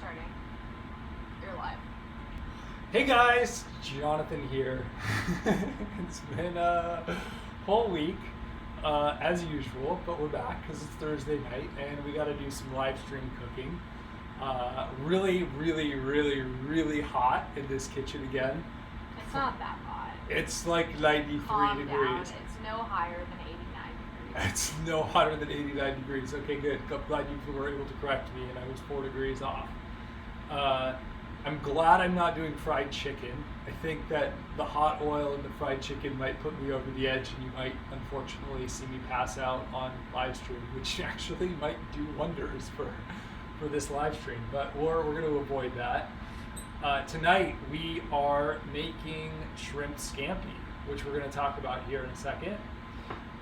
starting. You're live. Hey guys, Jonathan here. It's been a whole week, as usual, but we're back because it's Thursday night and we got to do some live stream cooking. Really hot in this kitchen again. It's not that hot. It's like 93 Calm degrees. down. It's no higher than 89 degrees. It's no hotter than 89 degrees. Okay, good. I'm glad you were able to correct me and I was 4 degrees off. I'm glad I'm not doing fried chicken. I think that the hot oil in the fried chicken might put me over the edge and you might unfortunately see me pass out on live stream, which actually might do wonders for this live stream, but we're going to avoid that. Tonight we are making shrimp scampi, which we're going to talk about here in a second.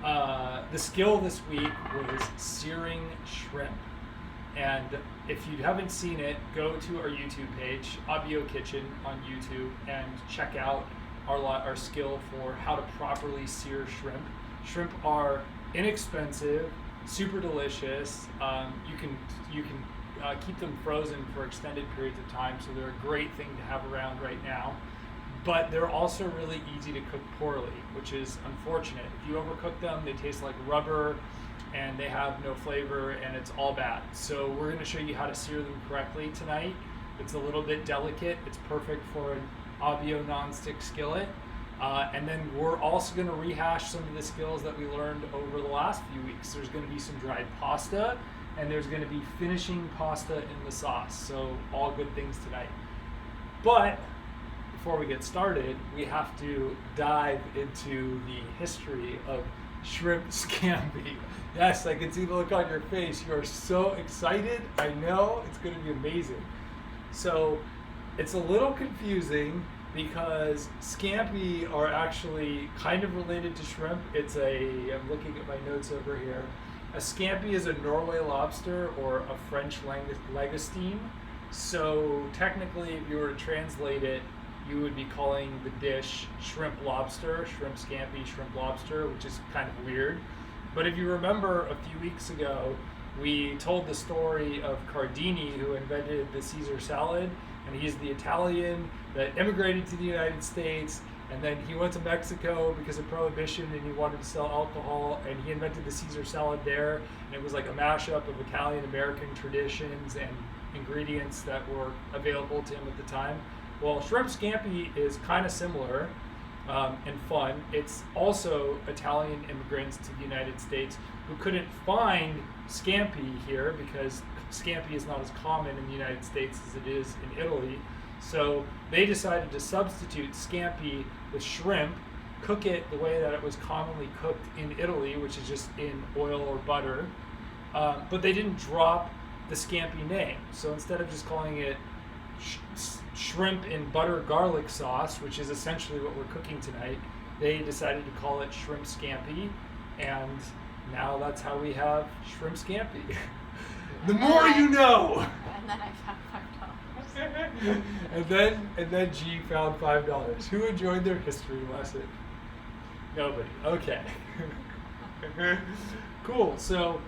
The skill this week was searing shrimp. And if you haven't seen it, go to our YouTube page, Abio Kitchen on YouTube, and check out our skill for how to properly sear shrimp. Shrimp are inexpensive, super delicious. You can keep them frozen for extended periods of time, so they're a great thing to have around right now. But they're also really easy to cook poorly, which is unfortunate. If you overcook them, they taste like rubber, and they have no flavor, and it's all bad. So we're going to show you how to sear them correctly tonight. It's a little bit delicate. It's perfect for an Abio non-stick skillet. And then we're also going to rehash some of the skills that we learned over the last few weeks. There's going to be some dried pasta, and there's going to be finishing pasta in the sauce. So all good things tonight. But before we get started, we have to dive into the history of shrimp scampi. Yes, I can see the look on your face. You are so excited. I know it's going to be amazing. So it's a little confusing because scampi are actually kind of related to shrimp. I'm looking at my notes over here. A scampi is a Norway lobster or a French langoustine. So technically, if you were to translate it, you would be calling the dish shrimp lobster, shrimp scampi, shrimp lobster, which is kind of weird. But if you remember a few weeks ago, we told the story of Cardini, who invented the Caesar salad, and he's the Italian that immigrated to the United States, and then he went to Mexico because of Prohibition and he wanted to sell alcohol, and he invented the Caesar salad there, and it was like a mashup of Italian-American traditions and ingredients that were available to him at the time. Well, shrimp scampi is kind of similar and fun. It's also Italian immigrants to the United States who couldn't find scampi here because scampi is not as common in the United States as it is in Italy. So they decided to substitute scampi with shrimp, cook it the way that it was commonly cooked in Italy, which is just in oil or butter. But they didn't drop the scampi name. So instead of just calling it shrimp in butter garlic sauce, which is essentially what we're cooking tonight, they decided to call it shrimp scampi, and now that's how we have shrimp scampi. The more you know. And then I found $5. and then G found $5. Who enjoyed their history lesson? Nobody. Okay. Cool. So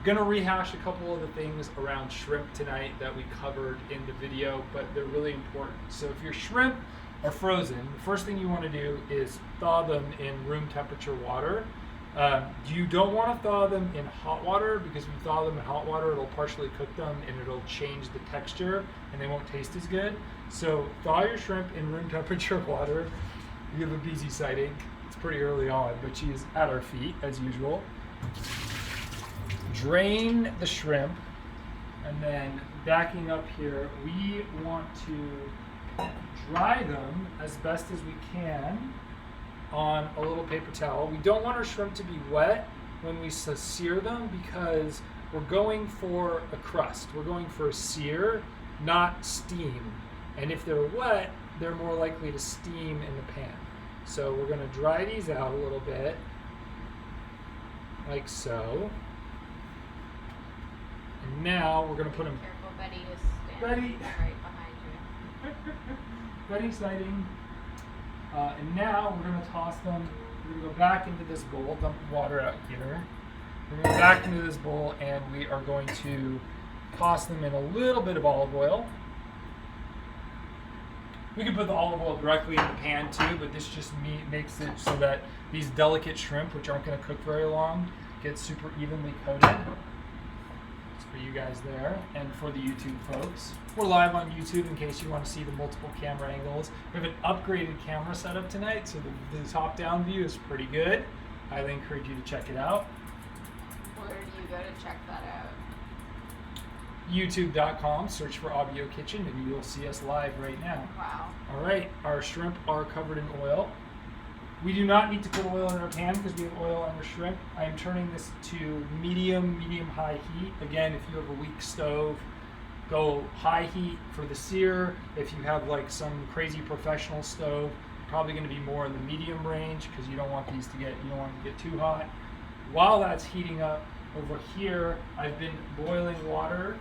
gonna rehash a couple of the things around shrimp tonight that we covered in the video, but they're really important. So if your shrimp are frozen, the first thing you want to do is thaw them in room temperature water. You don't want to thaw them in hot water because if you thaw them in hot water, it'll partially cook them and it'll change the texture and they won't taste as good. So thaw your shrimp in room temperature water. We have a busy sighting. It's pretty early on, but she is at our feet as usual. Drain the shrimp, and then backing up here, we want to dry them as best as we can on a little paper towel. We don't want our shrimp to be wet when we sear them because we're going for a crust. We're going for a sear, not steam. And if they're wet, they're more likely to steam in the pan. So we're going to dry these out a little bit, like so. And now we're going to put them. Careful, Betty is standing right behind you. Betty sighting. And now we're going to toss them. We're going to go back into this bowl, dump the water out here. We're going to go back into this bowl, and we are going to toss them in a little bit of olive oil. We can put the olive oil directly in the pan too, but this just makes it so that these delicate shrimp, which aren't going to cook very long, get super evenly coated. It's for you guys there, and for the YouTube folks. We're live on YouTube in case you want to see the multiple camera angles. We have an upgraded camera setup tonight, so the top-down view is pretty good. I highly encourage you to check it out. Where do you go to check that out? YouTube.com, search for Audio Kitchen, and you'll see us live right now. Wow. All right, our shrimp are covered in oil. We do not need to put oil in our pan because we have oil on our shrimp. I'm turning this to medium-high heat. Again, if you have a weak stove, go high heat for the sear. If you have like some crazy professional stove, probably going to be more in the medium range because you don't want these to get too hot. While that's heating up, over here, I've been boiling water.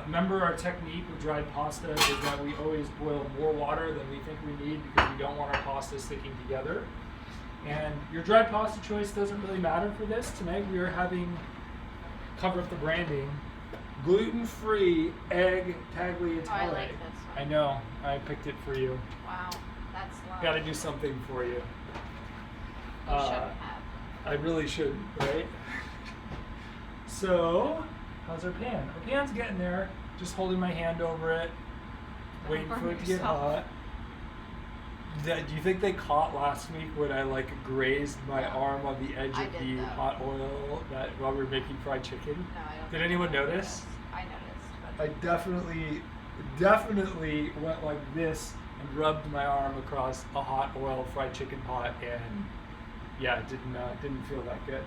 Remember our technique with dried pasta is that we always boil more water than we think we need because we don't want our pasta sticking together. And your dried pasta choice doesn't really matter for this. Tonight we are having, cover up the branding, gluten-free egg tagliatelle. Oh, I like this one. I know, I picked it for you. Wow, that's lovely. Got to do something for you. You shouldn't have. I really should, right? So, how's our pan? Our pan's getting there. Just holding my hand over it, waiting for it to get hot. Do you think they caught last week when I like grazed my arm on the edge of the hot oil while we were making fried chicken? No, I don't. Did anyone notice? I noticed. But I definitely went like this and rubbed my arm across a hot oil fried chicken pot, and yeah, it didn't feel that good.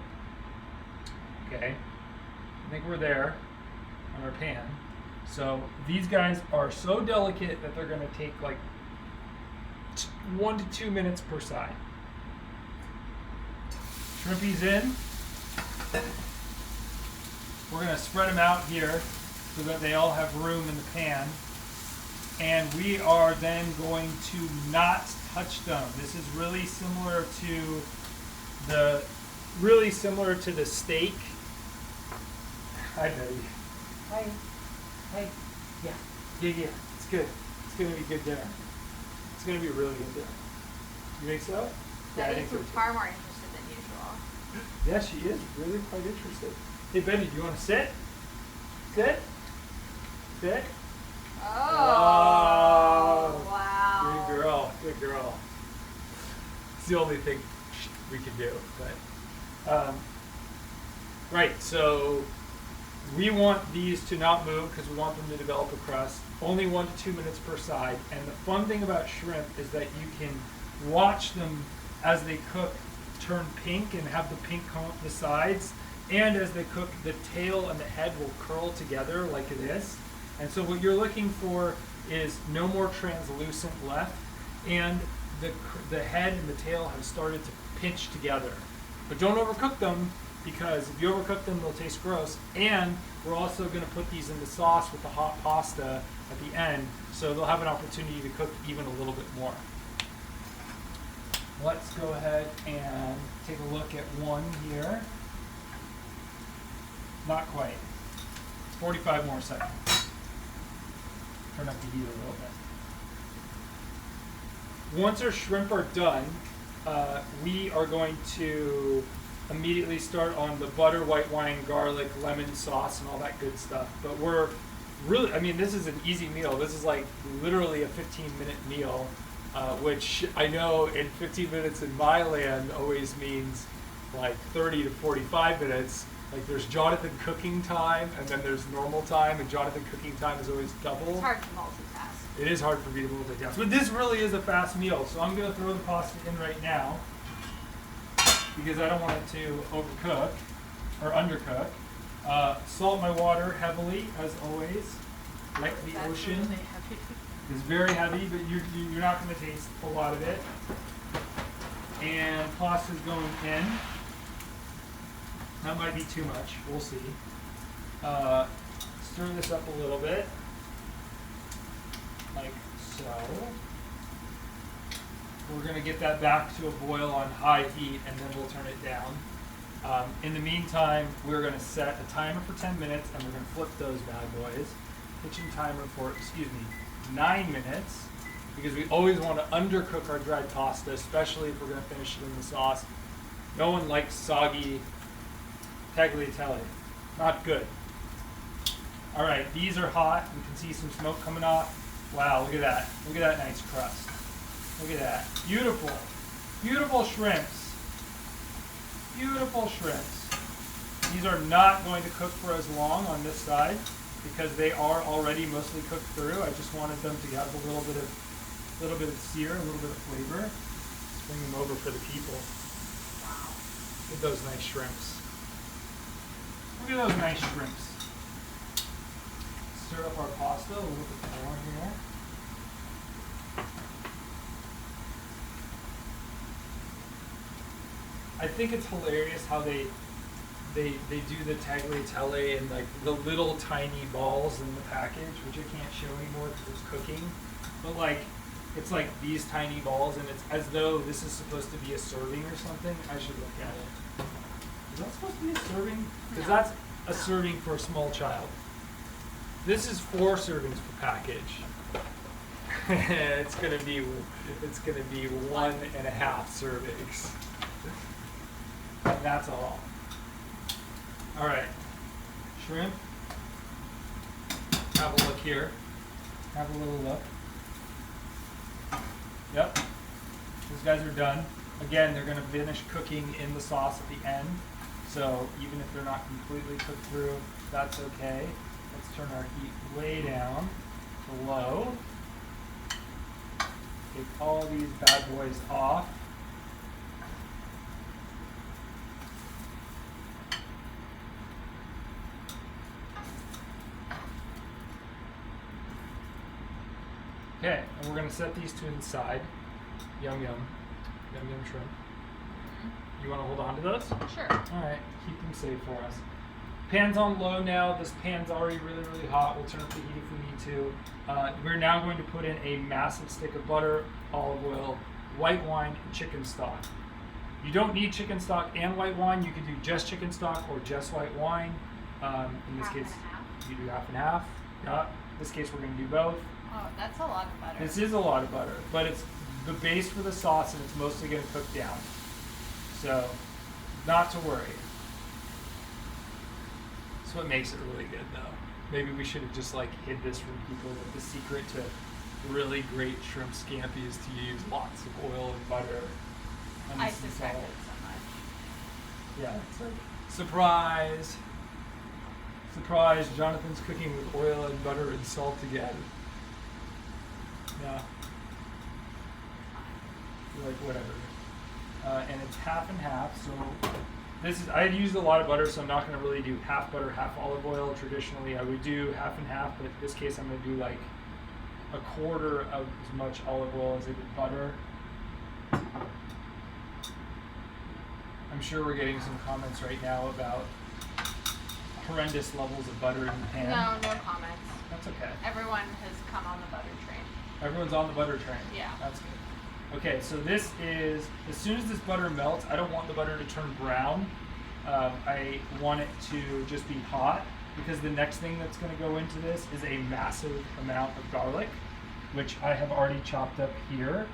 Okay. I think we're there on our pan. So these guys are so delicate that they're going to take like 1 to 2 minutes per side. Shrimpies in. We're going to spread them out here so that they all have room in the pan. And we are then going to not touch them. This is really similar to the steak. Hi, Betty. Hi. Yeah. It's good. It's gonna be good dinner. It's gonna be a really good dinner. You think so? Yeah, I think so. Far more interested than usual. Yeah, she is really quite interested. Hey, Betty, do you want to sit? Sit. Oh, wow. Good girl. It's the only thing we can do. But right, so we want these to not move because we want them to develop a crust. Only 1 to 2 minutes per side. And the fun thing about shrimp is that you can watch them as they cook turn pink and have the pink come up the sides. And as they cook, the tail and the head will curl together like this. And so what you're looking for is no more translucent left, and the head and the tail have started to pinch together. But don't overcook them, because if you overcook them, they'll taste gross. And we're also going to put these in the sauce with the hot pasta at the end, so they'll have an opportunity to cook even a little bit more. Let's go ahead and take a look at one here. Not quite. 45 more seconds. Turn up the heat a little bit. Once our shrimp are done, we are going to immediately start on the butter, white wine, garlic, lemon sauce, and all that good stuff. But we're really, this is an easy meal. This is like literally a 15-minute meal, which I know in 15 minutes in my land always means like 30 to 45 minutes. Like there's Jonathan cooking time, and then there's normal time, and Jonathan cooking time is always double. It's hard to multitask. It is hard for me to multitask. But this really is a fast meal, so I'm going to throw the pasta in right now because I don't want it to overcook or undercook. Salt my water heavily, as always, like the ocean. Really heavy. It's very heavy, but you're not going to taste a lot of it. And pasta's going in. That might be too much. We'll see. Stir this up a little bit, like so. We're going to get that back to a boil on high heat, and then we'll turn it down. In the meantime, we're going to set a timer for 10 minutes, and we're going to flip those bad boys. Kitchen timer for, 9 minutes, because we always want to undercook our dried pasta, especially if we're going to finish it in the sauce. No one likes soggy tagliatelle. Not good. All right, these are hot. You can see some smoke coming off. Wow, look at that. Look at that nice crust. Look at that. Beautiful. Beautiful shrimps. Beautiful shrimps. These are not going to cook for as long on this side because they are already mostly cooked through. I just wanted them to have a little bit of sear, a little bit of flavor. Let's bring them over for the people. Wow. Look at those nice shrimps. Look at those nice shrimps. Stir up our pasta a little bit more here. I think it's hilarious how they do the tagliatelle in like the little tiny balls in the package, which I can't show anymore because it's cooking. But like, it's like these tiny balls, and it's as though this is supposed to be a serving or something. I should look at it. Is that supposed to be a serving? Because that's a serving for a small child. This is 4 servings per package. it's gonna be 1.5 servings. And that's all. All right, shrimp. Have a look here. Have a little look. Yep, these guys are done. Again, they're gonna finish cooking in the sauce at the end. So even if they're not completely cooked through, that's okay. Let's turn our heat way down to low. Take all these bad boys off. Okay, and we're going to set these to the side. Yum, yum. Yum, yum shrimp. You want to hold on to those? Sure. All right, keep them safe for us. Pan's on low now. This pan's already really, really hot. We'll turn up the heat if we need to. We're now going to put in a massive stick of butter, olive oil, white wine, and chicken stock. You don't need chicken stock and white wine. You can do just chicken stock or just white wine. In this case, you do half and half. Yeah. In this case, we're going to do both. Oh, that's a lot of butter. This is a lot of butter, but it's the base for the sauce, and it's mostly going to cook down. So, not to worry. That's what makes it really good, though. Maybe we should have just like hid this from people. But the secret to really great shrimp scampi is to use lots of oil and butter. And I some suspected salt. so much. Yeah, it's like surprise. Surprise! Jonathan's cooking with oil and butter and salt again. Yeah. Like whatever. And it's half and half. So this is, I used a lot of butter, so I'm not going to really do half butter, half olive oil. Traditionally, I would do half and half, but in this case, I'm going to do like a quarter of as much olive oil as I did butter. I'm sure we're getting some comments right now about horrendous levels of butter in the pan. No comments. That's okay. Everyone has come on the butter train. Everyone's on the butter train. Yeah. That's good. Okay, so this is, as soon as this butter melts, I don't want the butter to turn brown. I want it to just be hot, because the next thing that's going to go into this is a massive amount of garlic, which I have already chopped up here.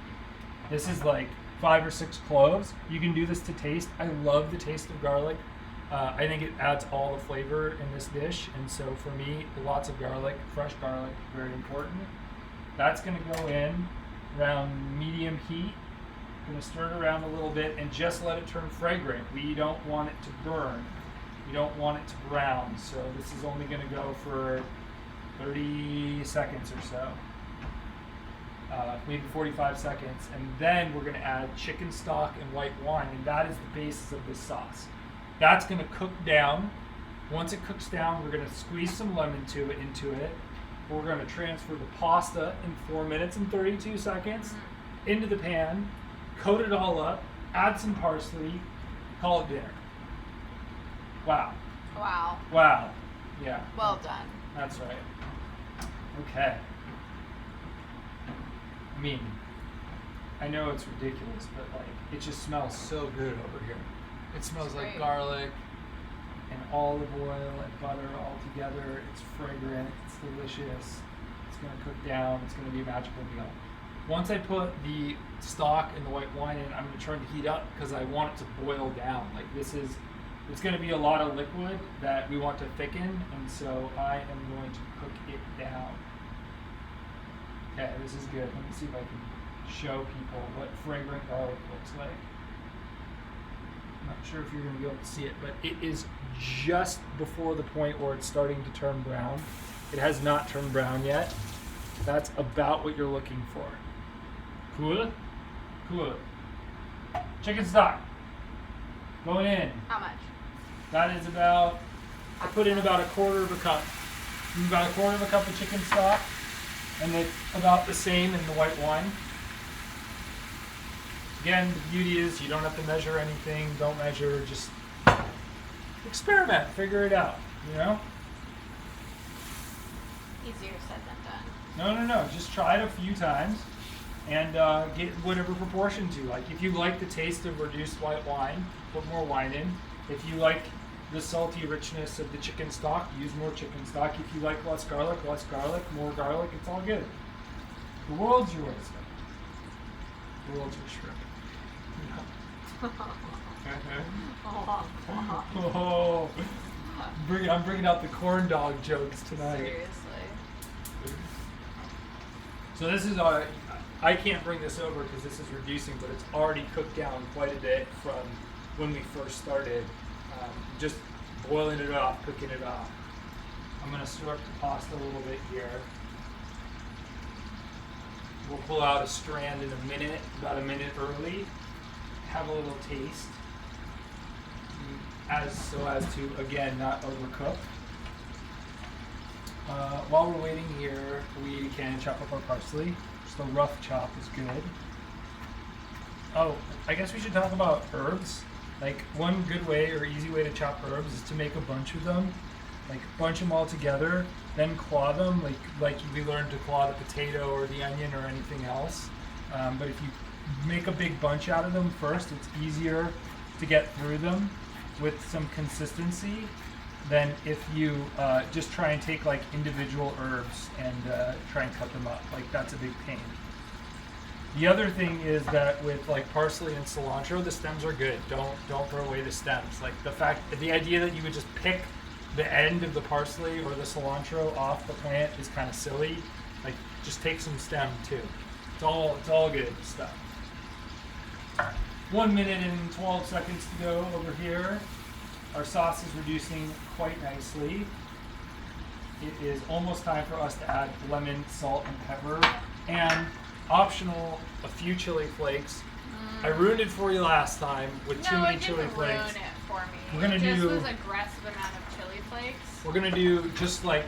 This is like 5 or 6 cloves. You can do this to taste. I love the taste of garlic. I think it adds all the flavor in this dish, and so for me, lots of garlic, fresh garlic, very important. That's going to go in around medium heat. Going to stir it around a little bit and just let it turn fragrant. We don't want it to burn. We don't want it to brown. So this is only going to go for 30 seconds or so. Maybe 45 seconds. And then we're going to add chicken stock and white wine, and that is the basis of this sauce. That's going to cook down. Once it cooks down, we're going to squeeze some lemon into it. We're going to transfer the pasta in 4 minutes and 32 seconds into the pan, coat it all up, add some parsley, call it dinner. Wow. Wow. Wow. Yeah. Well done. That's right. Okay. I mean, I know it's ridiculous, but like, it just smells so good over here. It smells like great. garlic and olive oil and butter all together. It's fragrant. It's delicious. It's going to cook down. It's going to be a magical meal. Once I put the stock and the white wine in, I'm going to turn the heat up because I want it to boil down. Like it's going to be a lot of liquid that we want to thicken, and so I am going to cook it down. Okay, this is good. Let me see if I can show people what fragrant garlic looks like. I'm not sure if you're going to be able to see it, but it is just before the point where it's starting to turn brown. It has not turned brown yet. That's about what you're looking for. Cool? Cool. Chicken stock. Going in. How much? That is about, I put in about a quarter of a cup. About a quarter of a cup of chicken stock. And it's about the same in the white wine. Again, the beauty is you don't have to measure anything. Don't measure, just experiment, figure it out, you know? Easier said than done. No. Just try it a few times and get whatever proportions you like. If you like the taste of reduced white wine, put more wine in. If you like the salty richness of the chicken stock, use more chicken stock. If you like less garlic, more garlic. It's all good. The world's your oyster. The world's your shrimp. Oh, I'm bringing out the corn dog jokes tonight. Seriously. So this is I can't bring this over because this is reducing, but it's already cooked down quite a bit from when we first started. Just boiling it off, cooking it off. I'm going to sort the pasta a little bit here. We'll pull out a strand in a minute, about a minute early. Have a little taste, as to again not overcook. While we're waiting here, we can chop up our parsley. Just a rough chop is good. Oh, I guess we should talk about herbs. Like one good way or easy way to chop herbs is to make a bunch of them. Like bunch them all together, then claw them like we learned to claw the potato or the onion or anything else. But if you make a big bunch out of them first, it's easier to get through them with some consistency than if you just try and take like individual herbs and try and cut them up. Like that's a big pain. The other thing is that with like parsley and cilantro, the stems are good. Don't throw away the stems. Like the idea that you would just pick the end of the parsley or the cilantro off the plant is kind of silly. Like just take some stem too. It's all good stuff. 1 minute and 12 seconds to go over here. Our sauce is reducing quite nicely. It is almost time for us to add lemon, salt, and pepper, and optional, a few chili flakes. I ruined it for you last time with too many chili flakes. No, it didn't ruin it for me. We're gonna It just do- was aggressive amount of chili flakes. We're gonna do just like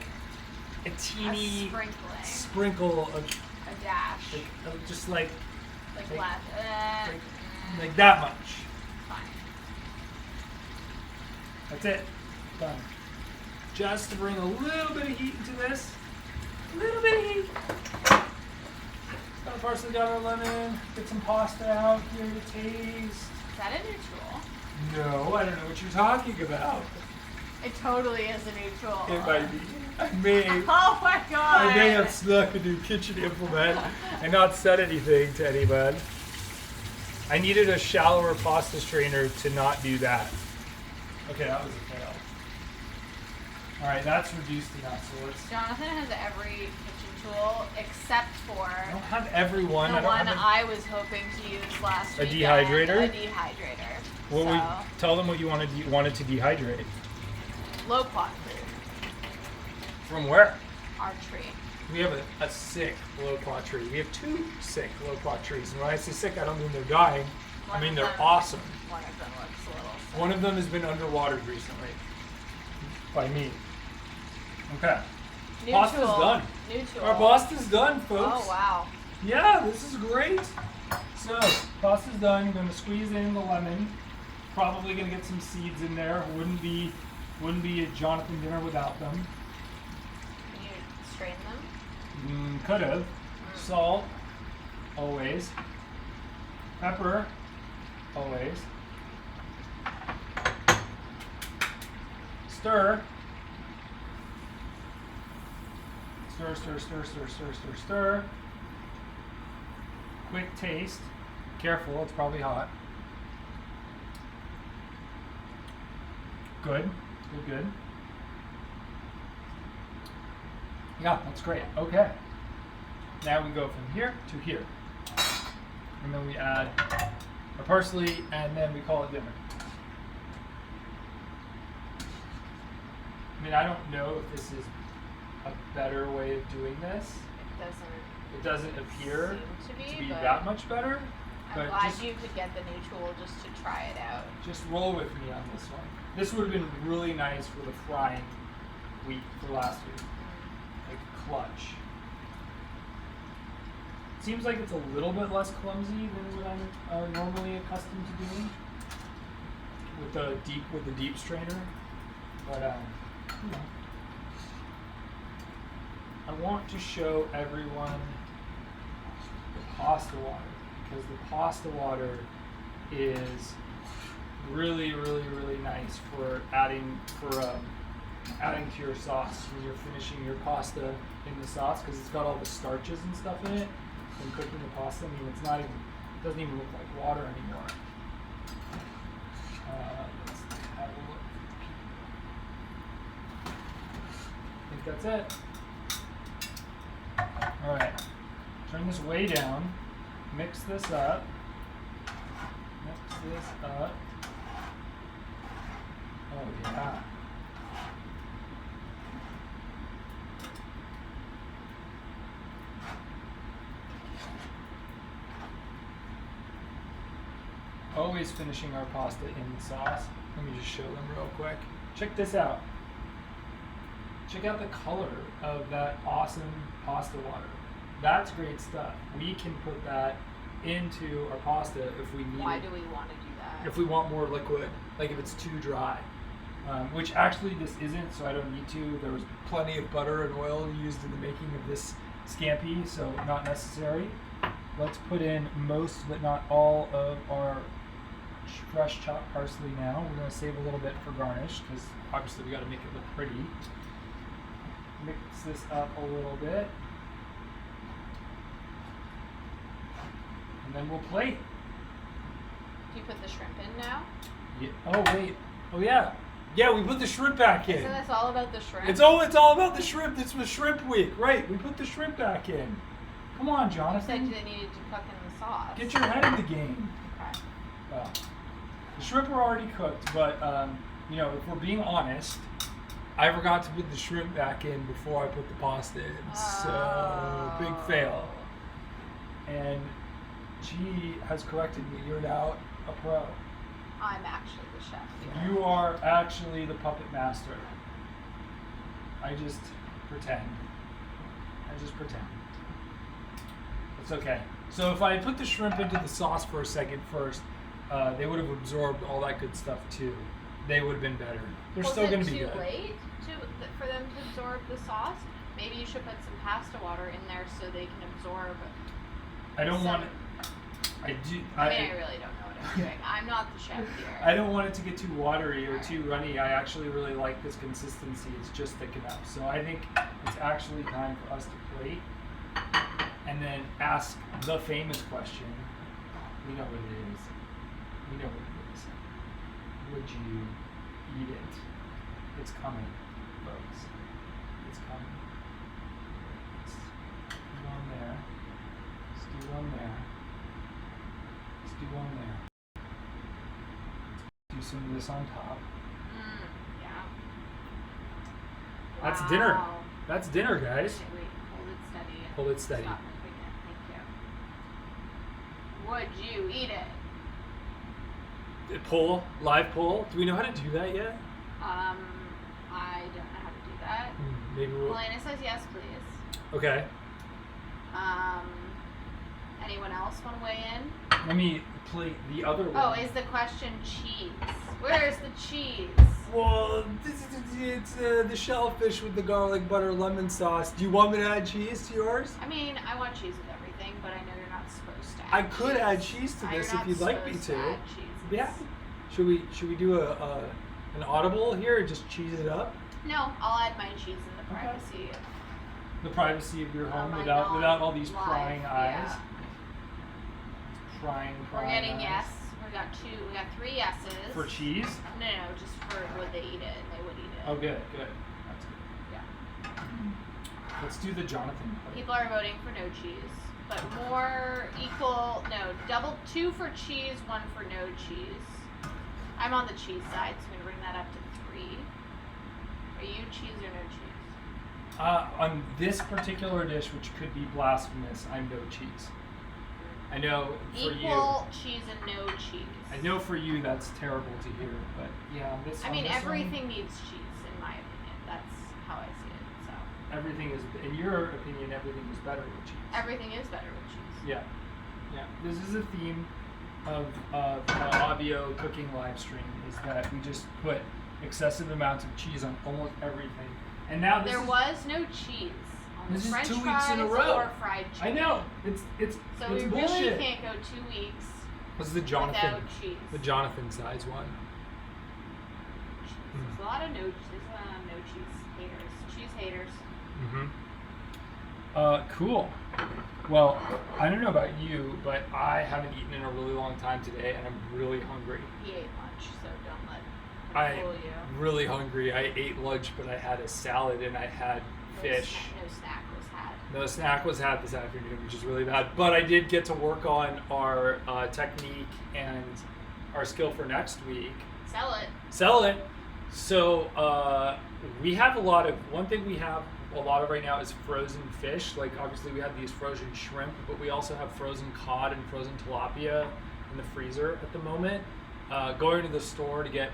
a teeny A sprinkling. sprinkle of A dash. just like Like that much. fine. That's it. Done. Just to bring a little bit of heat into this. A little bit of heat. Got the parsley, got our lemon. Get some pasta out here to taste. Is that a new tool? No, I don't know what you're talking about. It totally is a new tool. It might be. I may Oh my god. have snuck a new kitchen implement and not said anything to anyone. I needed a shallower pasta strainer to not do that. Okay, that was a fail. Alright, that's reduced enough, so let's... Jonathan has every kitchen tool except for I don't have every one. the I don't one have I was hoping to use last A weekend. dehydrator? A dehydrator. Well, So, tell them what you wanted to dehydrate. low quad food. From where? Our tree. We have a sick low quad tree. We have two sick low quad trees. And when I say sick, I don't mean they're dying. I mean they're awesome. One of them looks a little sick. One of them has been underwatered recently. By me. Okay. New Pasta's tool. done. New tool. Our pasta's done, folks. Oh wow. Yeah, this is great. So, pasta's done. I'm going to squeeze in the lemon. Probably going to get some seeds in there. Wouldn't be a Jonathan dinner without them. Can you strain them? Could have. Salt, always. Pepper, always. Stir. Stir, stir, stir, stir, stir, stir, stir. Quick taste. Careful, it's probably hot. Good. Good, good. Yeah, that's great. Okay. Now we go from here to here. And then we add our parsley, and then we call it dinner. I mean, I don't know if this is a better way of doing this. It doesn't appear seem to be but that much better. I'm But glad just, you could get the new tool just to try it out. just roll with me on this one. This would have been really nice for the frying week for last week. Like clutch. Seems like it's a little bit less clumsy than what I'm normally accustomed to doing with the deep strainer. But you know, I want to show everyone the pasta water, because the pasta water is really, really, really nice for adding to your sauce when you're finishing your pasta in the sauce, because it's got all the starches and stuff in it. When cooking the pasta, I mean, it doesn't even look like water anymore. Let's have a look. I think that's it. All right, turn this way down. Mix this up. Mix this up. Oh yeah. Always finishing our pasta in the sauce. Let me just show them real quick. Check this out. Check out the color of that awesome pasta water. That's great stuff. We can put that into our pasta if we need Why it. do we want to do that? If we want more liquid, like if it's too dry. Which actually this isn't, so I don't need to. There was plenty of butter and oil used in the making of this scampi, so not necessary. Let's put in most but not all of our fresh chopped parsley now. We're going to save a little bit for garnish, because obviously we got to make it look pretty. Mix this up a little bit. And then we'll plate. Do you put the shrimp in now? Yeah. Oh, wait. Oh, yeah. Yeah, we put the shrimp back in. Isn't this all about the shrimp? It's all about the shrimp. This was shrimp week. Right, we put the shrimp back in. Come on, You Jonathan. said they needed to cook in the sauce. Get your head in the game. Okay. Well, the shrimp are already cooked, but you know, if we're being honest, I forgot to put the shrimp back in before I put the pasta in. So big fail. And G has corrected me. You're now a pro. I'm actually the chef here. You are actually the puppet master. I just pretend. It's okay. So if I had put the shrimp into the sauce for a second first, they would have absorbed all that good stuff too. They would have been better. They're still going to be good. Was it too late for them to absorb the sauce? Maybe you should put some pasta water in there so they can absorb. I don't want it. I really don't know what I'm doing. I'm not the chef here. I don't want it to get too watery or too runny. I actually really like this consistency. It's just thick enough. So I think it's actually time for us to plate and then ask the famous question. We know what it is. Would you eat it? It's coming, folks. It's coming. Let's do one there. Let's do one there. Let's do one there. Let's do some of this on top. Yeah. That's Wow. dinner. That's dinner, guys. Okay, wait, hold it steady. Hold it steady. Stop moving it. Thank you. Would you eat it? Live poll. Do we know how to do that yet? I don't know how to do that. Maybe we'll. Elena says yes, please. Okay. Anyone else want to weigh in? Let me play the other one. Oh, is the question cheese? Where's the cheese? Well, it's the shellfish with the garlic butter lemon sauce. Do you want me to add cheese to yours? I mean, I want cheese with everything, but I know you're not supposed to. I could add cheese to this if you'd like me to. Add cheese. Yeah. Should we do a an audible here or just cheese it up? No, I'll add my cheese in the privacy. The privacy of your home my without all these live, prying eyes. yeah. Prying We're getting eyes. yes. We got 3 yeses. For cheese? No, just for would they eat it? They would eat it. Oh, good. That's good. Yeah. Let's do the Jonathan part. People are voting for no cheese, but more equal. No, double 2 for cheese, 1 for no cheese. I'm on the cheese side, so I'm gonna bring that up to 3. Are you cheese or no cheese? On this particular dish, which could be blasphemous, I'm no cheese. I know for Equal cheese and no cheese. I know for you that's terrible to hear, but yeah, on this. I mean, on this everything one, needs cheese, in my opinion. That's how I see it. So everything is, in your opinion, everything is better with cheese. everything is better with cheese. Yeah. This is a theme of audio cooking live stream is that we just put excessive amounts of cheese on almost everything, and now There was no cheese on This the is French 2 weeks fries in a row. or fried I chicken. know it's So it's we bullshit. really can't go 2 weeks This is the Jonathan, without cheese. the Jonathan size one. There's a lot of no cheese haters. Cheese haters. Cool. Well, I don't know about you, but I haven't eaten in a really long time today, and I'm really hungry. He ate lunch, so don't let him fool you. I'm really hungry. I ate lunch, but I had a salad and I had fish. No snack was had. No snack was had this afternoon, which is really bad. But I did get to work on our technique and our skill for next week. Sell it. So we have one thing we have a lot of right now is frozen fish. Like obviously we have these frozen shrimp, but we also have frozen cod and frozen tilapia in the freezer at the moment. Going to the store to get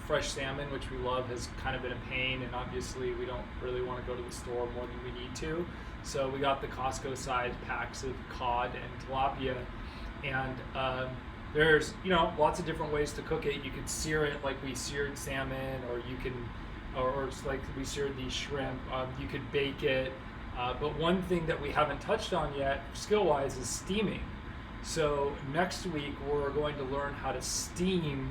fresh salmon, which we love, has kind of been a pain, and obviously we don't really want to go to the store more than we need to. So we got the Costco size packs of cod and tilapia, and there's lots of different ways to cook it. You could sear it like we seared salmon, or you can, or it's like we seared these shrimp. You could bake it, but one thing that we haven't touched on yet, skill-wise, is steaming. So next week we're going to learn how to steam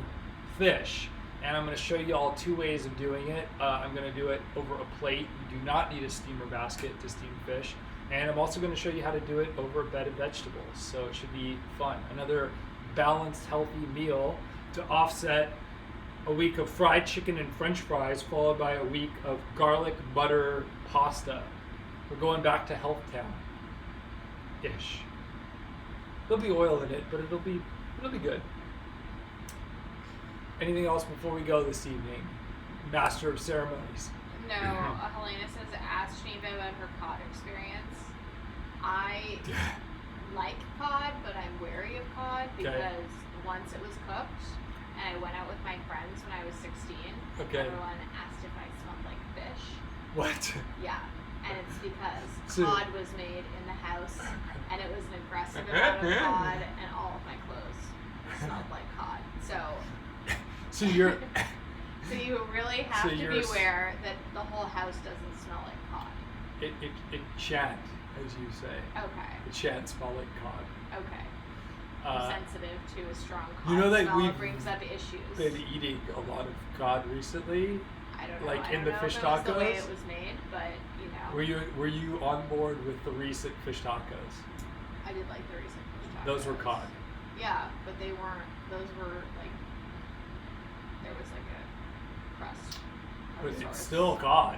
fish, and I'm going to show you all 2 ways of doing it. I'm going to do it over a plate. You do not need a steamer basket to steam fish, and I'm also going to show you how to do it over a bed of vegetables. So it should be fun. Another balanced, healthy meal to offset a week of fried chicken and French fries, followed by a week of garlic butter pasta. We're going back to Health Town-ish. There'll be oil in it, but it'll be good. Anything else before we go this evening? Master of ceremonies. No, Helena says ask Geneva about her cod experience. I like cod, but I'm wary of cod because once it was cooked, and I went out with my friends when I was 16. Okay. Everyone asked if I smelled like fish. What? Yeah, and it's because cod was made in the house, and it was an aggressive amount of cod, and all of my clothes smelled like cod. So you're. So you really have to be aware that the whole house doesn't smell like cod. It shan't, as you say. Okay. It shan't smell like cod. Okay. I'm sensitive to a strong cod You know that smell. we've It brings up issues. been eating a lot of cod recently. I don't know. Like I in don't the know fish if it was tacos. the way it was made, but you know. Were you on board with the recent fish tacos? I did like the recent fish tacos. Those were cod. Yeah, but they weren't. Those were like there was like a crust. But of it's sorts. still cod.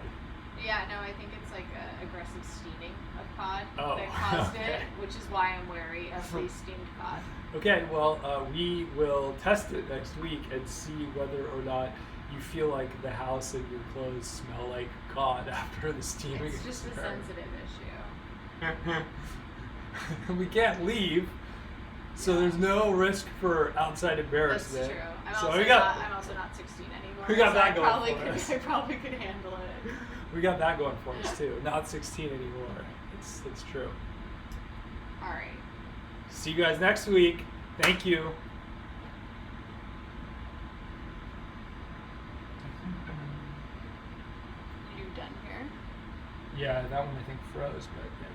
Yeah, no, I think it's like a aggressive steaming of cod Oh, that caused okay. it, which is why I'm wary of the steamed cod. Okay, well, we will test it next week and see whether or not you feel like the house and your clothes smell like cod after the steaming. It's just a sensitive issue. We can't leave, so there's no risk for outside embarrassment. That's true. I'm also not 16 anymore. We got so that I going probably for could, us. I probably could handle it. We got that going for us too. Not 16 anymore. It's true. All right. See you guys next week. Thank you. You done here? Yeah, that one I think froze, but yeah.